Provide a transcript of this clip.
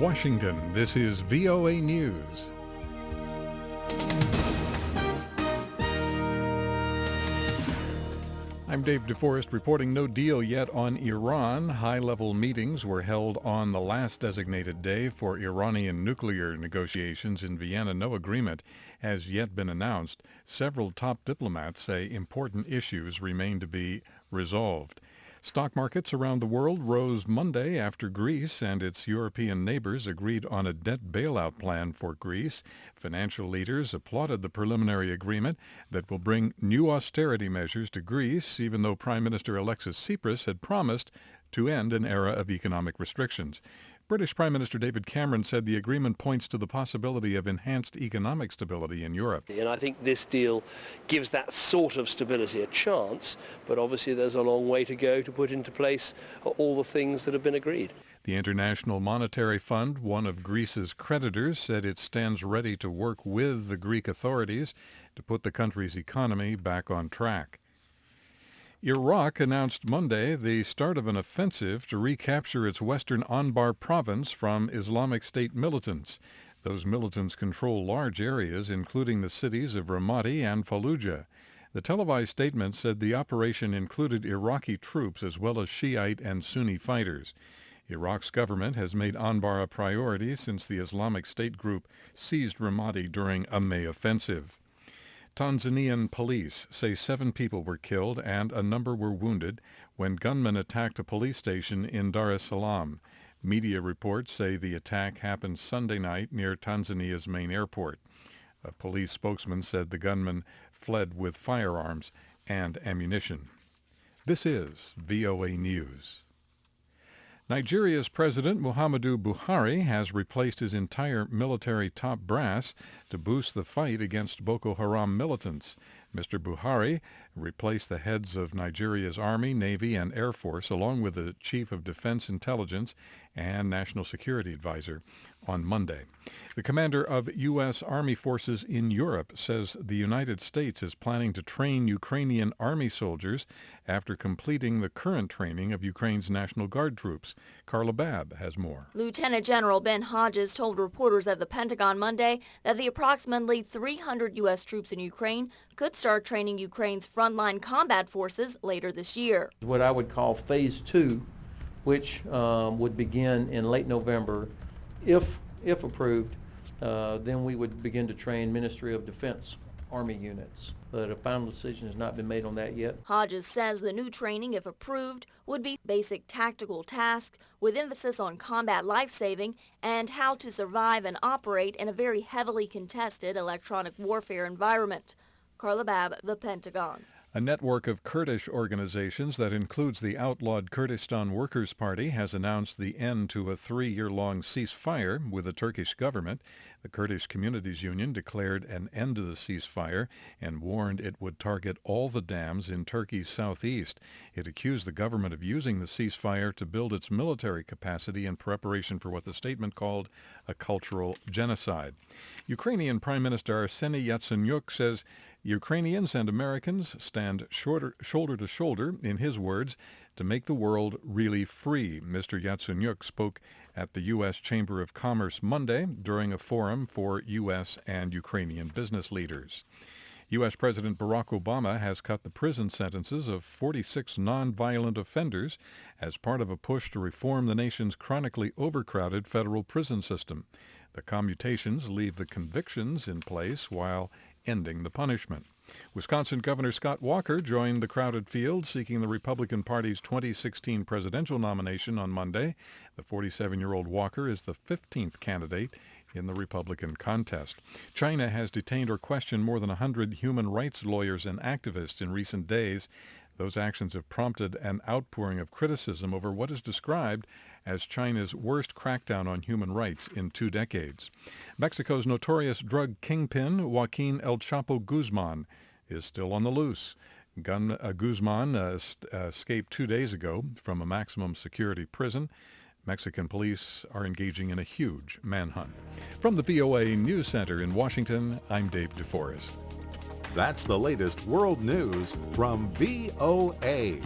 Washington, this is VOA News. I'm David Forrest reporting no deal yet on Iran. High-level meetings were held on the last designated day for Iranian nuclear negotiations in Vienna. No agreement has yet been announced. Several top diplomats say important issues remain to be resolved. Stock markets around the world rose Monday after Greece and its European neighbors agreed on a debt bailout plan for Greece. Financial leaders applauded the preliminary agreement that will bring new austerity measures to Greece, even though Prime Minister Alexis Tsipras had promised to end an era of economic restrictions. British Prime Minister David Cameron said the agreement points to the possibility of enhanced economic stability in Europe. And I think this deal gives that sort of stability a chance, but obviously there's a long way to go to put into place all the things that have been agreed. The International Monetary Fund, one of Greece's creditors, said it stands ready to work with the Greek authorities to put the country's economy back on track. Iraq announced Monday the start of an offensive to recapture its western Anbar province from Islamic State militants. Those militants control large areas, including the cities of Ramadi and Fallujah. The televised statement said the operation included Iraqi troops as well as Shiite and Sunni fighters. Iraq's government has made Anbar a priority since the Islamic State group seized Ramadi during a May offensive. Tanzanian police say 7 people were killed and a number were wounded when gunmen attacked a police station in Dar es Salaam. Media reports say the attack happened Sunday night near Tanzania's main airport. A police spokesman said the gunmen fled with firearms and ammunition. This is VOA News. Nigeria's President Muhammadu Buhari has replaced his entire military top brass to boost the fight against Boko Haram militants. Mr. Buhari replaced the heads of Nigeria's Army, Navy, and Air Force, along with the Chief of Defense Intelligence and National Security Advisor, on Monday. The commander of U.S. Army forces in Europe says the United States is planning to train Ukrainian Army soldiers after completing the current training of Ukraine's National Guard troops. Carla Babb has more. Lieutenant General Ben Hodges told reporters at the Pentagon Monday that the approximately 300 U.S. troops in Ukraine could start training Ukraine's frontline combat forces later this year. What I would call Phase 2, which would begin in late November. If approved, then we would begin to train Ministry of Defense Army units. But a final decision has not been made on that yet. Hodges says the new training, if approved, would be basic tactical tasks with emphasis on combat life-saving and how to survive and operate in a very heavily contested electronic warfare environment. Carla Babb, The Pentagon. A network of Kurdish organizations that includes the outlawed Kurdistan Workers' Party has announced the end to a 3-year-long ceasefire with the Turkish government. The Kurdish Communities Union declared an end to the ceasefire and warned it would target all the dams in Turkey's southeast. It accused the government of using the ceasefire to build its military capacity in preparation for what the statement called a cultural genocide. Ukrainian Prime Minister Arseniy Yatsenyuk says Ukrainians and Americans stand shoulder to shoulder, in his words, to make the world really free. Mr. Yatsenyuk spoke at the U.S. Chamber of Commerce Monday during a forum for U.S. and Ukrainian business leaders. U.S. President Barack Obama has cut the prison sentences of 46 nonviolent offenders as part of a push to reform the nation's chronically overcrowded federal prison system. The commutations leave the convictions in place while ending the punishment. Wisconsin Governor Scott Walker joined the crowded field seeking the Republican Party's 2016 presidential nomination on Monday. The 47-year-old Walker is the 15th candidate in the Republican contest. China has detained or questioned more than 100 human rights lawyers and activists in recent days. Those actions have prompted an outpouring of criticism over what is described as China's worst crackdown on human rights in 2 decades. Mexico's notorious drug kingpin, Joaquin El Chapo Guzman, is still on the loose. Guzman escaped 2 days ago from a maximum security prison. Mexican police are engaging in a huge manhunt. From the VOA News Center in Washington, I'm Dave DeForest. That's the latest world news from VOA.